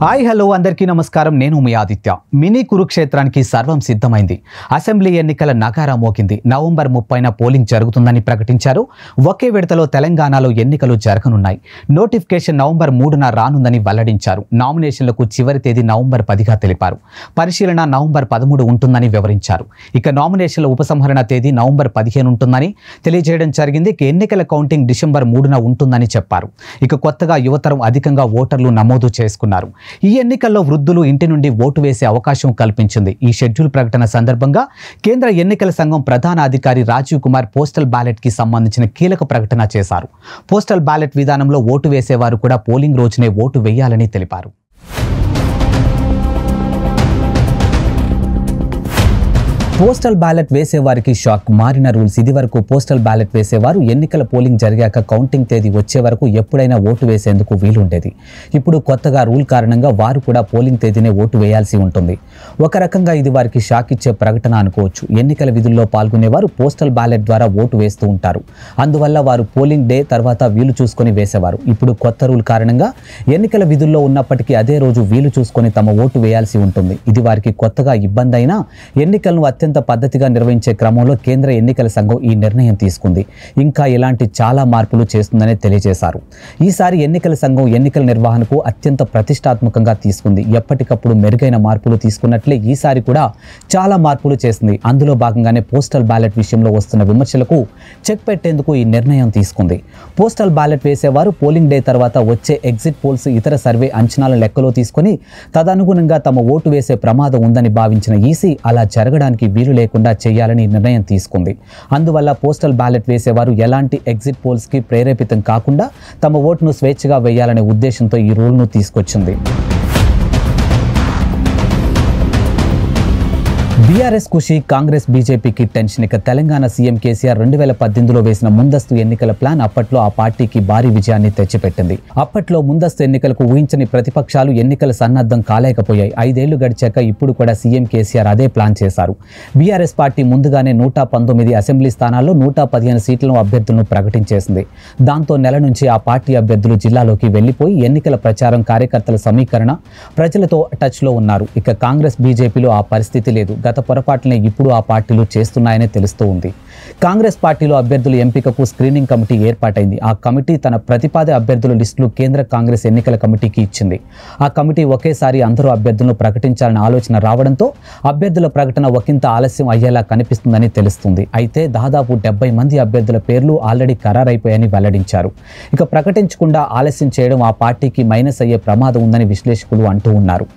Hi hello అందరికీ నమస్కారం. నేను మీ ఆదిత్య. మినీ కురుక్షేత్రానికి సర్వం సిద్ధమైంది. అసెంబ్లీ ఎన్నికల నగారా మోగింది. నవంబర్ 30న పోలింగ్ జరుగుతుందని ప్రకటించారు. ఒకే విడతలో తెలంగాణలో ఎన్నికలు జరగనున్నాయి. నోటిఫికేషన్ నవంబర్ 3న రానుందని వెల్లడించారు. నామినేషన్లకు చివరి తేదీ నవంబర్ 10గా తెలిపారు. పరిశీలన నవంబర్ 13 ఉంటుందని వివరించారు. ఇక నామినేషన్ల ఉపసంహరణ తేదీ నవంబర్ 15 ఉంటుందని తెలియజేయడం జరిగింది. ఎన్నికల కౌంటింగ్ డిసెంబర్ 3న ఉంటుందని చెప్పారు. ఇక కొత్తగా యువతరం అధికంగా ఓటర్లు నమోదు చేసుకున్నారు. ఈ ఎన్నికల్లో వృద్ధులు ఇంటి నుండి ఓటు వేసే అవకాశం కల్పించింది. ఈ షెడ్యూల్ ప్రకటన సందర్భంగా కేంద్ర ఎన్నికల సంఘం ప్రధాన అధికారి రాజీవ్ కుమార్ పోస్టల్ బ్యాలెట్ కి సంబంధించిన కీలక ప్రకటన చేశారు. పోస్టల్ బ్యాలెట్ విధానంలో ఓటు వేసేవారు కూడా పోలింగ్ రోజునే ఓటు వేయాలని తెలిపారు. పోస్టల్ బ్యాలెట్ వేసేవారికి షాక్. మారిన రూల్స్. ఇది వరకు పోస్టల్ బ్యాలెట్ వేసేవారు ఎన్నికల పోలింగ్ జరిగాక కౌంటింగ్ తేదీ వచ్చే వరకు ఎప్పుడైనా ఓటు వేసేందుకు వీలుండేది. ఇప్పుడు కొత్తగా రూల్ కారణంగా వారు కూడా పోలింగ్ తేదీనే ఓటు వేయాల్సి ఉంటుంది. ఒక రకంగా ఇది వారికి షాక్ ఇచ్చే ప్రకటన అనుకోవచ్చు. ఎన్నికల విధుల్లో పాల్గొనేవారు పోస్టల్ బ్యాలెట్ ద్వారా ఓటు వేస్తూ ఉంటారు. అందువల్ల వారు పోలింగ్ డే తర్వాత వీలు చూసుకొని వేసేవారు. ఇప్పుడు కొత్త రూల్ కారణంగా ఎన్నికల విధుల్లో ఉన్నప్పటికీ అదే రోజు వీలు చూసుకొని తమ ఓటు వేయాల్సి ఉంటుంది. ఇది వారికి కొత్తగా ఇబ్బంది అయినా ఎన్నికలను అత్యంత పద్ధతిగా నిర్వహించే క్రమంలో కేంద్ర ఎన్నికల సంఘం ఈ నిర్ణయం తీసుకుంది. ఇంకా ఇలాంటి చాలా మార్పులు చేస్తుందని తెలియజేశారు. ఈసారి ఎన్నికల సంఘం ఎన్నికల నిర్వహణకు అత్యంత ప్రతిష్టాత్మకంగా తీసుకుంది. ఎప్పటికప్పుడు మెరుగైన మార్పులు తీసుకున్నట్లే ఈసారి కూడా చాలా మార్పులు చేస్తుంది. అందులో భాగంగానే పోస్టల్ బ్యాలెట్ విషయంలో వస్తున్న విమర్శలకు చెక్ పెట్టేందుకు ఈ నిర్ణయం తీసుకుంది. పోస్టల్ బ్యాలెట్ వేసేవారు పోలింగ్ డే తర్వాత వచ్చే ఎగ్జిట్ పోల్స్, ఇతర సర్వే అంచనాలను లెక్కలో తీసుకొని తదనుగుణంగా తమ ఓటు వేసే ప్రమాదం ఉందని భావించిన ఈసీ అలా జరగడానికి వీలు లేకుండా చేయాలని నిర్ణయం తీసుకుంది. అందువల్ల పోస్టల్ బ్యాలెట్ వేసేవారు ఎలాంటి ఎగ్జిట్ పోల్స్ కి ప్రేరేపితం కాకుండా తమ ఓటును స్వేచ్ఛగా వేయాలనే ఉద్దేశంతో ఈ రూల్ను తీసుకొచ్చింది. బీఆర్ఎస్ ఖుషి, కాంగ్రెస్ బీజేపీకి టెన్షన్. ఇక తెలంగాణ సీఎం కేసీఆర్ 2018లో వేసిన ముందస్తు ఎన్నికల ప్లాన్ అప్పట్లో ఆ పార్టీకి భారీ విజయాన్ని తెచ్చిపెట్టింది. అప్పట్లో ముందస్తు ఎన్నికలకు ఊహించని ప్రతిపక్షాలు ఎన్నికల సన్నద్ధం కాలేకపోయాయి. 5 ఏళ్లు గడిచాక ఇప్పుడు కూడా సీఎం కేసీఆర్ అదే ప్లాన్ చేశారు. బీఆర్ఎస్ పార్టీ ముందుగానే 119 అసెంబ్లీ స్థానాల్లో 115 సీట్లను అభ్యర్థులను ప్రకటించేసింది. దాంతో నెల నుంచి ఆ పార్టీ అభ్యర్థులు జిల్లాలోకి వెళ్లిపోయి ఎన్నికల ప్రచారం, కార్యకర్తల సమీకరణ, ప్రజలతో టచ్లో ఉన్నారు. ఇక కాంగ్రెస్ బీజేపీలో ఆ పరిస్థితి లేదు. గత పొరపాట్లనే ఇప్పుడు ఆ పార్టీలు చేస్తున్నాయని తెలుస్తూ ఉంది. కాంగ్రెస్ పార్టీలో అభ్యర్థుల ఎంపికకు స్క్రీనింగ్ కమిటీ ఏర్పాటైంది. ఆ కమిటీ తన ప్రతిపాదిత అభ్యర్థుల లిస్టులు కేంద్ర కాంగ్రెస్ ఎన్నికల కమిటీకి ఇచ్చింది. ఆ కమిటీ ఒకేసారి అందరూ అభ్యర్థులను ప్రకటించాలన్న ఆలోచన రావడంతో అభ్యర్థుల ప్రకటన ఒకంత ఆలస్యం అయ్యేలా కనిపిస్తుందని తెలుస్తుంది. అయితే దాదాపు 70 మంది అభ్యర్థుల పేర్లు ఆల్రెడీ ఖరారైపోయాయని వెల్లడించారు. ఇక ప్రకటించకుండా ఆలస్యం చేయడం ఆ పార్టీకి మైనస్ అయ్యే ప్రమాదం ఉందని విశ్లేషకులు అంటూ ఉన్నారు.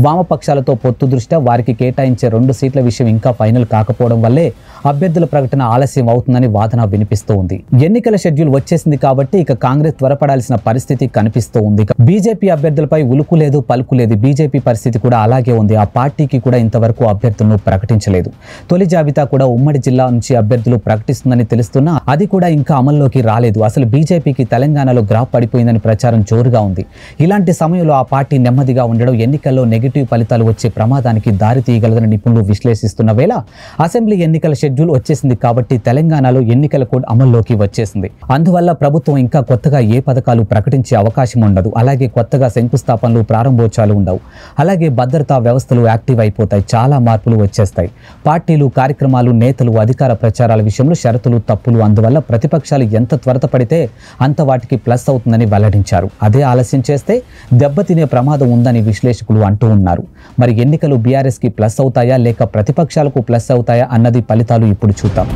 వామపక్షాలతో పొత్తు దృష్ట్యా వారికి కేటాయించే 2 సీట్ల విషయం ఇంకా ఫైనల్ కాకపోవడం వల్లే అభ్యర్థుల ప్రకటన ఆలస్యం అవుతుందని వాదన వినిపిస్తూ ఉంది. ఎన్నికల షెడ్యూల్ వచ్చేసింది కాబట్టి ఇక కాంగ్రెస్ త్వరపడాల్సిన పరిస్థితి కనిపిస్తూ ఉంది. బీజేపీ అభ్యర్థులపై ఉలుకు లేదు, పలుకు లేదు. బీజేపీ పరిస్థితి కూడా అలాగే ఉంది. ఆ పార్టీకి కూడా ఇంతవరకు అభ్యర్థులను ప్రకటించలేదు. తొలి జాబితా కూడా ఉమ్మడి జిల్లా నుంచి అభ్యర్థులు ప్రకటిస్తుందని తెలుస్తున్నా అది కూడా ఇంకా అమల్లోకి రాలేదు. అసలు బీజేపీకి తెలంగాణలో గ్రాఫ్ పడిపోయిందని ప్రచారం జోరుగా ఉంది. ఇలాంటి సమయంలో ఆ పార్టీ నెమ్మదిగా ఉండడం ఎన్నికల్లో నెగిటివ్ ఫలితాలు వచ్చే ప్రమాదానికి దారి తీయగలదని నిపుణులు విశ్లేషిస్తున్న వేళ అసెంబ్లీ ఎన్నికల షెడ్యూల్ వచ్చేసింది కాబట్టి తెలంగాణలో ఎన్నికల కోడ్ అమల్లోకి వచ్చేసింది. అందువల్ల ప్రభుత్వం ఇంకా కొత్తగా ఏ పథకాలు ప్రకటించే అవకాశం ఉండదు. అలాగే కొత్తగా శంకుస్థాపనలు, ప్రారంభోత్సవాలు ఉండవు. అలాగే భద్రతా వ్యవస్థలు యాక్టివ్ అయిపోతాయి. చాలా మార్పులు వచ్చేస్తాయి. పార్టీలు, కార్యక్రమాలు, నేతలు, అధికార ప్రచారాల విషయంలో షరతులు, తప్పులు. అందువల్ల ప్రతిపక్షాలు ఎంత త్వరతపడితే అంత వాటికి ప్లస్ అవుతుందని వెల్లడించారు. అదే ఆలస్యం చేస్తే దెబ్బతినే ప్రమాదం ఉందని విశ్లేషకులు అంటూ ఉన్నారు. మరి ఎన్నికలు బీఆర్ఎస్ కి ప్లస్ అవుతాయా లేక ప్రతిపక్షాలకు ప్లస్ అవుతాయా అన్నది ఫలితాలు ఇప్పుడు చూద్దాం.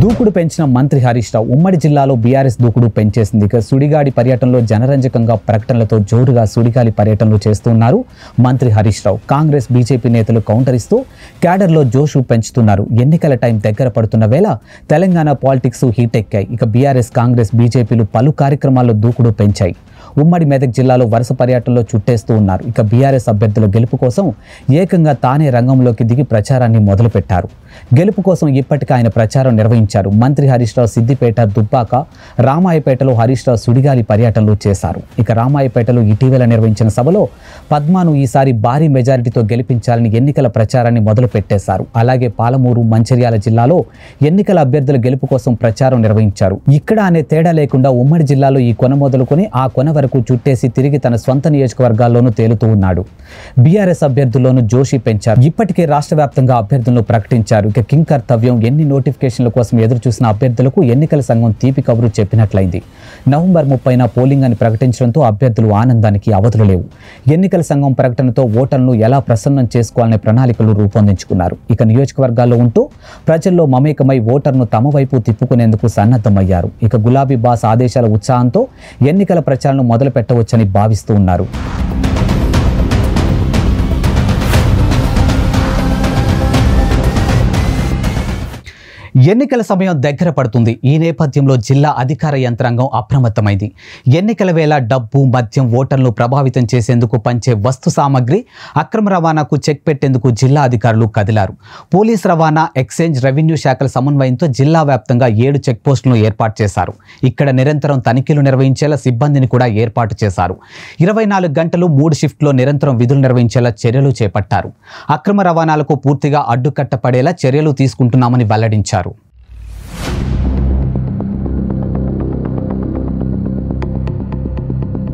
దూకుడు పెంచిన మంత్రి హరీష్ రావు. ఉమ్మడి జిల్లాలో బీఆర్ఎస్ దూకుడు పెంచేసింది. ఇక సుడిగాడి పర్యటనలో జనరంజకంగా ప్రకటనలతో జోరుగా సుడిగాలి పర్యటనలు చేస్తున్నారు మంత్రి హరీష్ రావు. కాంగ్రెస్, బీజేపీ నేతలు కౌంటర్ ఇస్తూ క్యాడర్లో జోషు పెంచుతున్నారు. ఎన్నికల టైం దగ్గర పడుతున్న వేళ తెలంగాణ పాలిటిక్స్ హీట్ ఎక్కాయి. ఇక బీఆర్ఎస్, కాంగ్రెస్, బీజేపీలు పలు కార్యక్రమాల్లో దూకుడు పెంచాయి. ఉమ్మడి మెదక్ జిల్లాలో వరుస పర్యటనలో చుట్టేస్తూ ఉన్నారు. ఇక బీఆర్ఎస్ అభ్యర్థుల గెలుపు కోసం ఏకంగా తానే రంగంలోకి దిగి ప్రచారాన్ని మొదలుపెట్టారు. గెలుపు కోసం ఇప్పటికే ఆయన ప్రచారం నిర్వహించారు. మంత్రి హరీష్ రావు సిద్దిపేట, దుబ్బాక, రామాయపేటలో హరీష్ రావు సుడిగాలి పర్యటనలు చేశారు. ఇక రామాయపేటలో ఇటీవల నిర్వహించిన సభలో పద్మాను ఈసారి భారీ మెజారిటీతో గెలిపించాలని ఎన్నికల ప్రచారాన్ని మొదలు పెట్టేశారు. అలాగే పాలమూరు, మంచిర్యాల జిల్లాలో ఎన్నికల అభ్యర్థుల గెలుపు కోసం ప్రచారం నిర్వహించారు. ఇక్కడ అనే తేడా లేకుండా ఉమ్మడి జిల్లాలో ఈ కొన మొదలుకొని ఆ కొన వరకు చుట్టేసి తిరిగి తన స్వంత నియోజకవర్గాల్లోనూ తేలుతూ ఉన్నాడు. బీఆర్ఎస్ అభ్యర్థుల్లోనూ జోషి పెంచారు. ఇప్పటికే రాష్ట్ర వ్యాప్తంగా అభ్యర్థులను ప్రకటించారు. ఇక కింగ్ కర్తవ్యం ఎన్ని నోటిఫికేషన్ల కోసం ఎదురు చూసిన అభ్యర్థులకు ఎన్నికల సంఘం తీపి కబురు చెప్పినట్లయింది. నవంబర్ 30న పోలింగ్ అని ప్రకటించడంతో అభ్యర్థులు ఆనందానికి అవధులు లేవు. ఎన్నికల సంఘం ప్రకటనతో ఓటర్లను ఎలా ప్రసన్నం చేసుకోవాలనే ప్రణాళికలు రూపొందించుకున్నారు. ఇక నియోజకవర్గాల్లో ఉంటూ ప్రజల్లో మమేకమై ఓటర్ను తమ వైపు తిప్పుకునేందుకు సన్నద్ధమయ్యారు. ఇక గులాబీ బాస్ ఆదేశాల ఉత్సాహంతో ఎన్నికల ప్రచారం మొదలు పెట్టవచ్చని భావిస్తూ ఉన్నారు. ఎన్నికల సమయం దగ్గర పడుతుంది. ఈ నేపథ్యంలో జిల్లా అధికార యంత్రాంగం అప్రమత్తమైంది. ఎన్నికల వేళ డబ్బు, మద్యం ఓటర్లను ప్రభావితం చేసేందుకు పంచే వస్తు సామగ్రి అక్రమ రవాణాకు చెక్ పెట్టేందుకు జిల్లా అధికారులు కదిలారు. పోలీస్ రవాణా, ఎక్సైజ్, రెవెన్యూ శాఖల సమన్వయంతో జిల్లా వ్యాప్తంగా 7 చెక్ పోస్టులను ఏర్పాటు చేశారు. ఇక్కడ నిరంతరం తనిఖీలు నిర్వహించేలా సిబ్బందిని కూడా ఏర్పాటు చేశారు. 24 గంటలు 3 షిఫ్ట్లో నిరంతరం విధులు నిర్వహించేలా చర్యలు చేపట్టారు. అక్రమ రవాణాలకు పూర్తిగా అడ్డుకట్ట పడేలా చర్యలు తీసుకుంటున్నామని వెల్లడించారు.